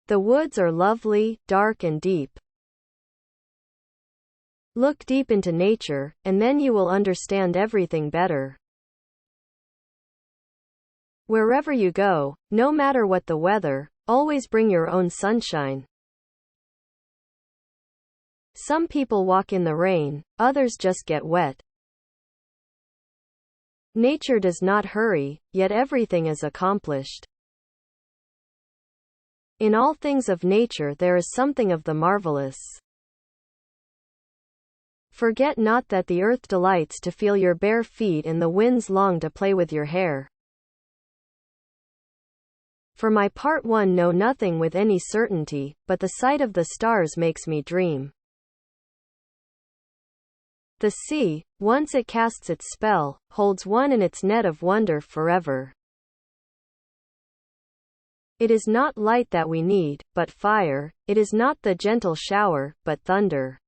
The woods are lovely, dark and deep. Look deep into nature, and then you will understand everything better. Wherever you go, no matter what the weather, always bring your own sunshine. Some people walk in the rain, others just get wet. Nature does not hurry, yet everything is accomplished. In all things of nature there is something of the marvelous. Forget not that the earth delights to feel your bare feet and the winds long to play with your hair. For my part, one know nothing with any certainty, but the sight of the stars makes me dream. The sea, once it casts its spell, holds one in its net of wonder forever. It is not light that we need, but fire, it is not the gentle shower, but thunder.